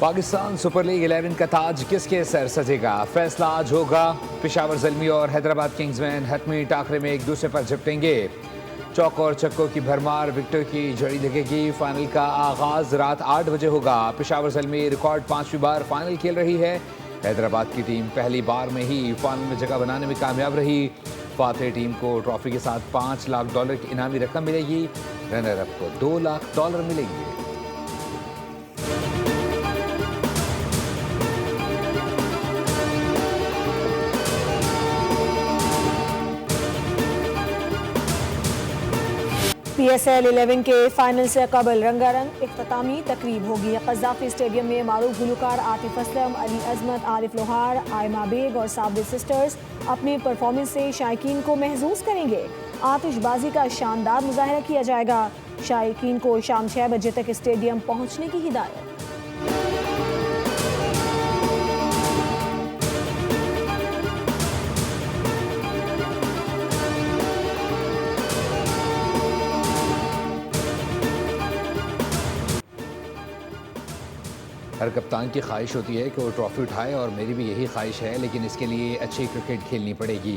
Pakistan super league 11 का ताज किसके sir सजेगा? फैसला आज होगा। पेशावर ज़ल्मी और हैदराबाद किंग्समैन हतमी टाकरे में एक दूसरे पर झपटेंगे। चौक और छक्कों की भरमार, विकेटों की झड़ी लगेगी। फाइनल का आगाज रात 8 बजे होगा। पेशावर ज़ल्मी रिकॉर्ड 5वीं बार फाइनल खेल रही है। हैदराबाद की टीम पहली बार में ही फाइनल में जगह बनाने में कामयाब रही। फातेह टीम को ट्रॉफी के साथ $5 लाख की इनामी रकम मिलेगी। रनर अप को $2 लाख मिलेंगे। PSL 11 के फाइनल से कबल रंगारंग इख्तितामी तकरीब होगी। क़ज़्ज़ाफ़ी स्टेडियम में मारूफ गुलकार आतिफ असलम, अली अजमत, आरिफ लोहार, आयमा बेग और साबरी सिस्टर्स अपने परफॉर्मेंस से शायकीन को महजूज करेंगे। आतिशबाजी का शानदार मुजाहरा किया जाएगा। शायकीन को शाम 6 बजे तक स्टेडियम पहुँचने की हिदायत। हर कप्तान की ख्वाहिश होती है कि वो ट्रॉफी उठाए और मेरी भी यही ख्वाहिश है, लेकिन इसके लिए अच्छी क्रिकेट खेलनी पड़ेगी।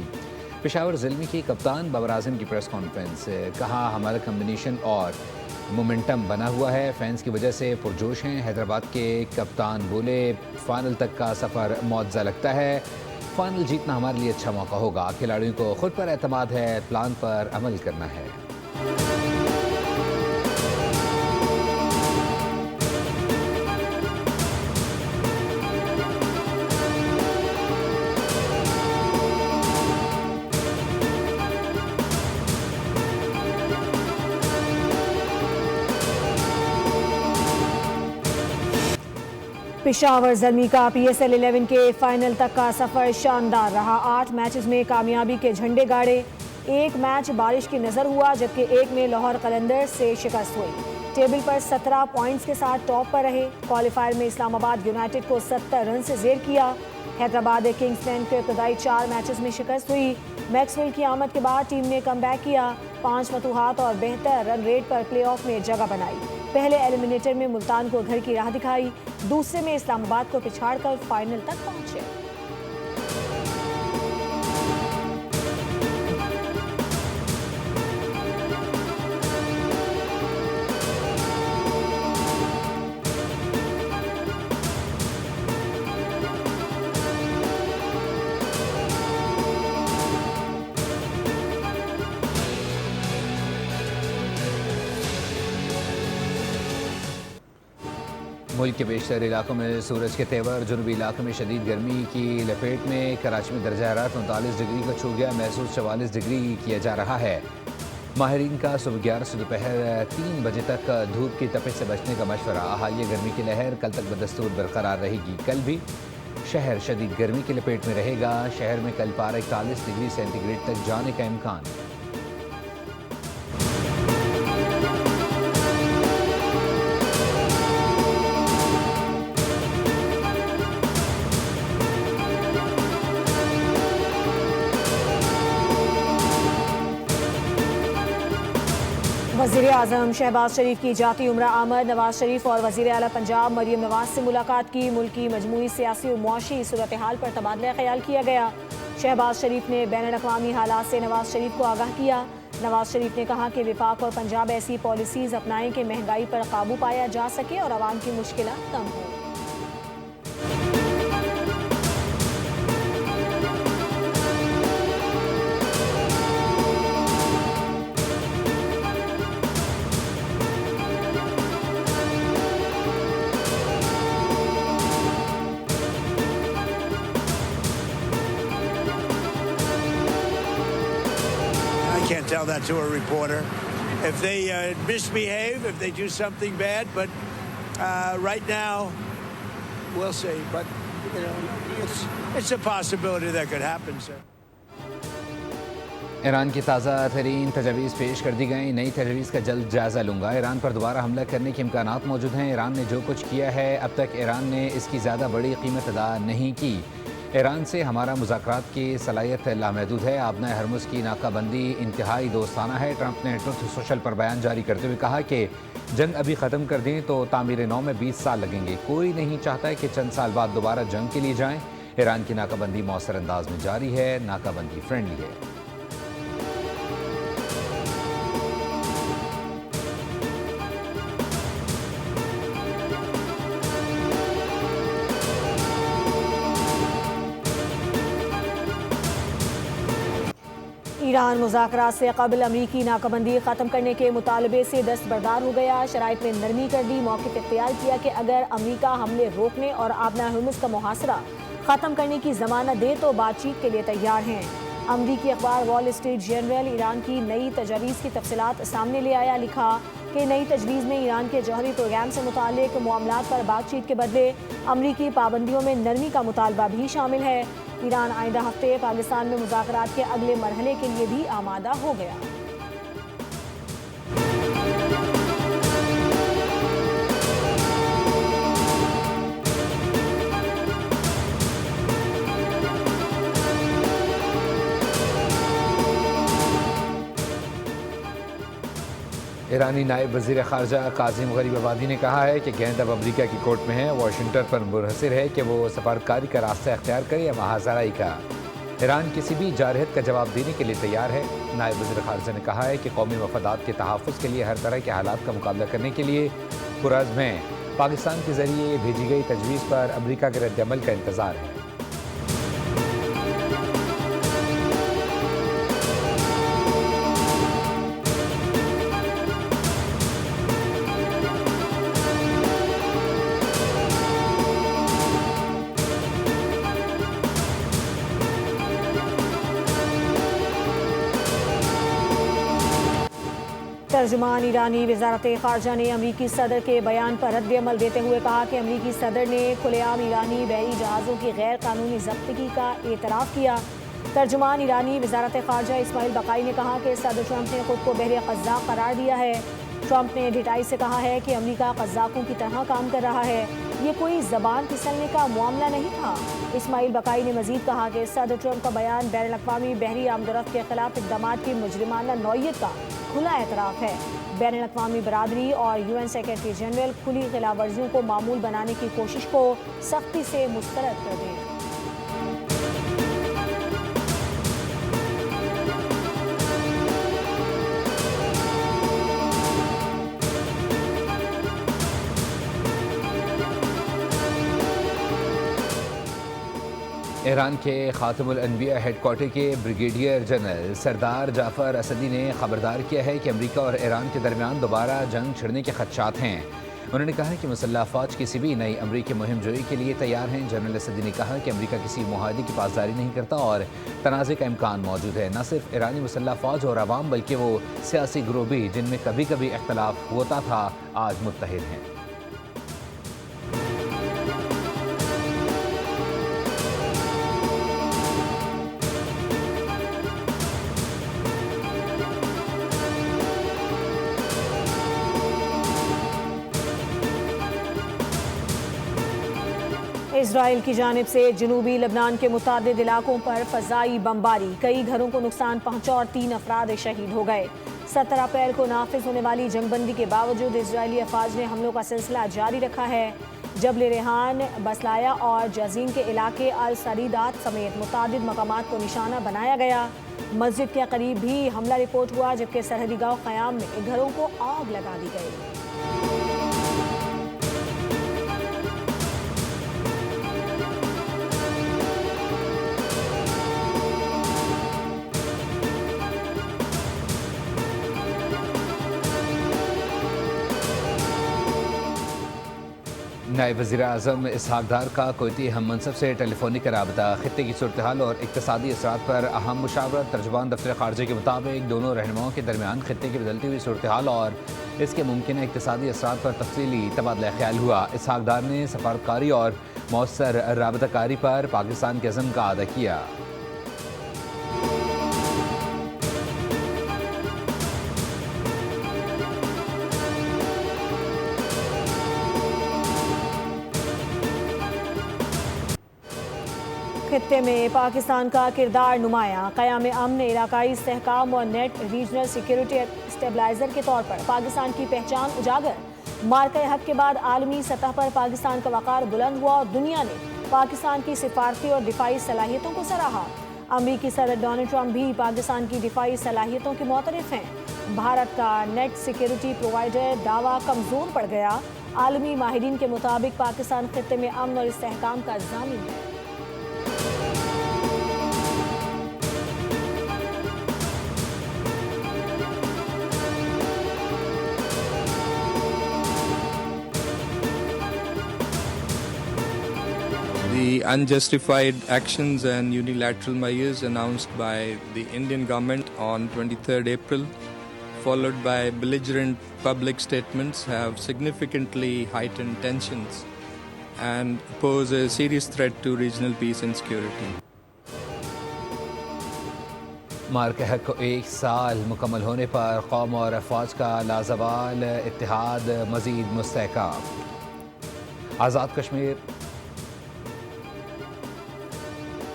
पेशावर ज़ल्मी के कप्तान बाबर आज़म की प्रेस कॉन्फ्रेंस, कहा हमारा कम्बिनेशन और मोमेंटम बना हुआ है, फैंस की वजह से पुरजोश हैं। हैदराबाद के कप्तान बोले फाइनल तक का सफ़र मौज़ा लगता है, फाइनल जीतना हमारे लिए अच्छा मौका होगा। खिलाड़ियों को खुद पर एतमाद है, प्लान पर अमल करना है। पेशावर ज़ल्मी का PSL 11 के फाइनल तक का सफ़र शानदार रहा। 8 मैचेस में कामयाबी के झंडे गाड़े। एक मैच बारिश की नज़र हुआ, जबकि एक में लाहौर कलंदर्स से शिकस्त हुई। टेबल पर 17 पॉइंट्स के साथ टॉप पर रहे। क्वालिफायर में इस्लामाबाद यूनाइटेड को 70 रन से ज़ेर किया। हैदराबाद किंग्समैन को इब्तदाई 4 मैचेस में शिकस्त हुई। मैक्सवेल की आमद के बाद टीम ने कमबैक किया। 5 फतुहात और बेहतर रन रेट पर प्लेऑफ में जगह बनाई। पहले एलिमिनेटर में मुल्तान को घर की राह दिखाई, दूसरे में इस्लामाबाद को पिछाड़कर फाइनल तक पहुंचे। मुल्क के बेशतर इलाकों में सूरज के तेवर, जुनूबी इलाकों में शदीद गर्मी की लपेट में। कराची में दर्जा हरारत 39 डिग्री को छू गया, महसूस 44 डिग्री किया जा रहा है। माहिरीन का सुबह 11 से दोपहर 3 बजे तक धूप की तपिश से बचने का मशवरा। हालिया गर्मी की लहर कल तक बदस्तूर बरकरार रहेगी। कल भी शहर शदीद गर्मी की लपेट में रहेगा। शहर में कल पारा 41 डिग्री सेंटीग्रेड तक जाने का इम्कान। वज़ीर आज़म शहबाज शरीफ की जाती उम्रा आमद। नवाज शरीफ और वज़ीर आला पंजाब मरियम नवाज से मुलाकात की। मुल्की मजमूई सियासी और मुआशी सूरत हाल पर तबादला ख्याल किया गया। शहबाज शरीफ ने बैनुल अक़वामी हालात से नवाज शरीफ को आगाह किया। नवाज शरीफ ने कहा कि विफाक और पंजाब ऐसी पॉलिसीज़ अपनाएं कि महंगाई पर काबू पाया जा सके और आवाम की मुश्किलात कम हो। Can't tell that to a reporter. If they misbehave, if they do something bad, but right now, we'll see. But you know, it's a possibility that could happen, sir. Iran की ताज़ा तरीन तजवीज़ पेश कर दी गई। नई तजवीज़ का जल्द जायज़ा लूँगा। ईरान पर दोबारा हमला करने के इम्कानात मौजूद हैं। ईरान ने जो कुछ किया है अब तक ईरान ने इसकी ज़्यादा बड़ी कीमत अदा नहीं की। ईरान से हमारा मुज़ाकरात की सलाहियत लामहदूद है। आबना हरमुज़ की नाकाबंदी इंतहाई दोस्ताना है। ट्रंप ने ट्रुथ सोशल पर बयान जारी करते हुए कहा कि जंग अभी ख़त्म कर दें तो तामीर नौ में 20 साल लगेंगे। कोई नहीं चाहता है कि चंद साल बाद दोबारा जंग के लिए जाएं। ईरान की नाकाबंदी मौसर अंदाज में जारी है, नाकाबंदी फ्रेंडली है। ईरान मुज़ाकरात से कबल अमरीकी नाकाबंदी ख़त्म करने के मुतालबे से दस्तबरदार हो गया। शराइत में नरमी कर दी, मौक़िफ़ इख्तियार किया कि अगर अमरीका हमले रोकने और आबना हरमुज़ का मुहासरा ख़त्म करने की ज़मानत दे तो बातचीत के लिए तैयार हैं। अमरीकी अखबार वॉल स्ट्रीट जर्नल ईरान की नई तजवीज़ की तफसीलात सामने ले आया। लिखा कि नई तजवीज़ में ईरान के जौहरी प्रोग्राम से मुतालिक मामलात पर बातचीत के बदले अमरीकी पाबंदियों में नरमी का मुतालबा भी शामिल है। ईरान आइंदा हफ्ते पाकिस्तान में मुज़ाकरात के अगले मरहले के लिए भी आमादा हो गया। ईरानी नायब वज़ीर ख़ारजा कासिम गरीबाबादी ने कहा है कि गेंद अब अमरीका की कोर्ट में है। वाशिंगटन पर मुनहसर है कि वो सफारतकारी का रास्ता अख्तियार करे या महाजराई का। ईरान किसी भी जारहत का जवाब देने के लिए तैयार है। नायब वज़ीर ख़ारजा ने कहा है कि कौमी मफादात के तहफ़्फ़ुज़ के लिए हर तरह के हालात का मुकाबला करने के लिए पुरज़्म हैं। पाकिस्तान के ज़रिए भेजी गई तजवीज़ पर अमरीका के रद्द-ए-अमल का इंतज़ार है। तर्जुमान ईरानी वजारत ख़ारजा ने अमरीकी सदर के बयान पर रद्द-ए-अमल देते हुए कहा कि अमरीकी सदर ने खुलेआम ईरानी बहरी जहाज़ों की गैर कानूनी ज़ब्तगी का एतराफ़ किया। तर्जुमान ईरानी वजारत ख़ारजा इस्माइल बकाई ने कहा कि सदर ट्रंप ने खुद को बहरे क़ज़्ज़ाक़ करार दिया है। ट्रंप ने ढिठाई से कहा है कि अमरीका क़ज़्ज़ाक़ों की तरह काम कर रहा है, ये कोई ज़बान फिसलने का मामला नहीं था। इस्माइल बकाई ने मजीद कहा कि सदर ट्रंप का बयान बैन अक़वामी बहरी आमदोरफ्त के खिलाफ इक़दाम की मुजरिमाना नौइयत का खुला एतराफ़ है। बैन अक़वामी बरादरी और UN सेक्रेटरी जनरल खुली खिलाफ वर्जियों को मामूल बनाने की कोशिश को सख्ती से मुस्तरद कर दें। ईरान के खातमुल अनबिया हेडक्वार्टर के ब्रिगेडियर जनरल सरदार जाफ़र असदी ने खबरदार किया है कि अमरीका और ईरान के दरमियान दोबारा जंग छिड़ने के खदशात हैं। उन्होंने कहा कि मुसल्लह फ़ौज किसी भी नई अमरीकी मुहिम जोई के लिए तैयार हैं। जनरल असदी ने कहा कि अमरीका किसी मुआहदे की पासदारी नहीं करता और तनाज़े का इम्कान मौजूद है। न सिर्फ ईरानी मुसल्लह फ़ौज और अवाम बल्कि वो सियासी ग्रोह भी जिनमें कभी कभी इख्तलाफ होता था आज मुत्तहिद हैं। इजराइल की जानिब से जनूबी लबनान के मुतादिद इलाकों पर फ़ज़ाई बमबारी, कई घरों को नुकसान पहुंचा और 3 अफराद शहीद हो गए। 17 अप्रैल को नाफिज होने वाली जंगबंदी के बावजूद इजरायली अफवाज ने हमलों का सिलसिला जारी रखा है। जबल रेहान, बसलाया और जजीन के इलाके अल सरीदात समेत मुतादिद मकामात को निशाना बनाया गया। मस्जिद के करीब भी हमला रिपोर्ट हुआ, जबकि सरहदी गाँव क़याम में घरों को आग लगा दी गई। नायब वज़ीर-ए-आज़म इसहाक़ डार का कोयती हम मनसब से टेलीफोनिक राबता, खित्ते की सूरत हाल और इक़्तिसादी असरात पर अहम मुशावरत। तर्जुमान दफ्तर ख़ारजा के मुताबिक दोनों रहनुमाओं के दरमियान खित्ते की बदलती हुई सूरत हाल और इसके मुमकिन इक़्तिसादी असरात पर तफसीली तबादला ख्याल हुआ। इसहाक़ डार ने सफारतकारी और मौसर राबताकारी पर पाकिस्तान के अज़्म का अदा किया। खित्ते में पाकिस्तान का किरदार नुमाया। क़याम अमन, इलाकाई इस्तेहकाम और नेट रीजनल सिक्योरिटी स्टेबलाइजर के तौर पर पाकिस्तान की पहचान उजागर। मार्के हक के बाद आलमी सतह पर पाकिस्तान का वक़ार बुलंद हुआ और दुनिया ने पाकिस्तान की सिफारती और दिफाई सलाहियतों को सराहा। अमरीकी सदर डोनाल्ड ट्रंप भी पाकिस्तान की दिफाई सलाहियतों के मुतरफ हैं। भारत का नेट सिक्योरिटी प्रोवाइडर दावा कमज़ोर पड़ गया। आलमी माहिरीन के मुताबिक पाकिस्तान खित्ते में अमन और इस्तेहकाम का ज़ामिन है। The unjustified actions and unilateral measures announced by the Indian government on 23rd April, followed by belligerent public statements, have significantly heightened tensions and pose a serious threat to regional peace and security. मार्के हक को 1 साल मुकम्मल होने पर कौम और अफवाज का लाजवाल इत्तेहाद मजीद मुस्तहकम। आज़ाद कश्मीर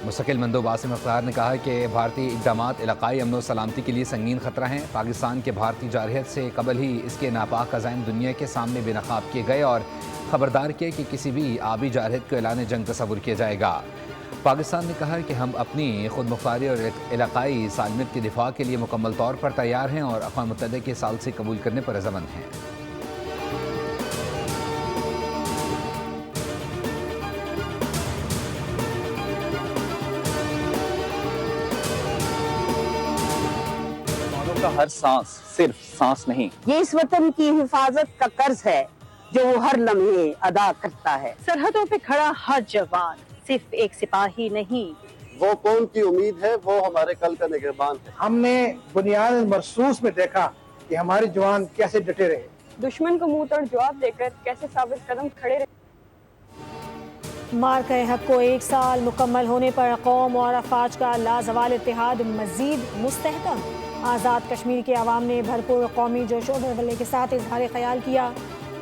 मुस्तकिल मंदोब आसिम अख्तार ने कहा कि भारतीय इक़दामात इलाकाई अमन व सलामती के लिए संगीन ख़तरा हैं। पाकिस्तान के भारतीय जारहियत से कबल ही इसके नापाक अज़ाइम दुनिया के सामने बेनकाब किए गए और ख़बरदार किए कि किसी भी आबी जारहियत को ऐलान जंग तस्वुर किया जाएगा। पाकिस्तान ने कहा कि हम अपनी खुद मुख्तारी और इलाकाई सालमियत के दिफा के लिए मुकम्मल तौर पर तैयार हैं और अक़वाम मुत्तहिदा के साल से कबूल करने पर रज़ामंद हैं। का हर सांस सिर्फ सांस नहीं, ये इस वतन की हिफाजत का कर्ज है जो वो हर लम्हे अदा करता है। सरहदों पे खड़ा हर जवान सिर्फ एक सिपाही नहीं, वो कौम की उम्मीद है, वो हमारे कल का निगहबान है। हमने बुनियाद महसूस में देखा कि हमारे जवान कैसे डटे रहे, दुश्मन को मुंह तोड़ जवाब देकर कैसे साबित कदम खड़े रहे। मार्के हक को 1 साल मुकम्मल होने पर कौम और अफवाज का लाजवाल इत्तेहाद मजीद मुस्तहकम। आज़ाद कश्मीर के अवाम ने भरपूर कौमी जोश व हौसले के साथ इजहार ख्याल किया।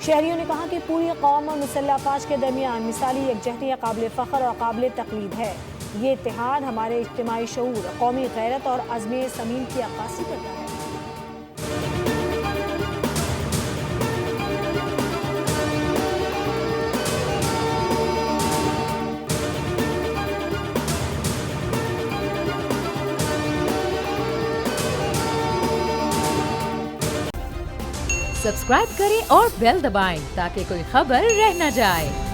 शहरियों ने कहा कि पूरी कौम और मुसल्लह अफवाज के दरमियान मिसाली यकजहती काबिल फ़ख्र और काबिल तक़लीद है। ये इत्तेहाद हमारे इज्तिमाई शऊर, कौमी गैरत और अज़्म समीम की अक्कासी करता है। सब्सक्राइब करें और बेल दबाएं ताकि कोई खबर रह न जाए।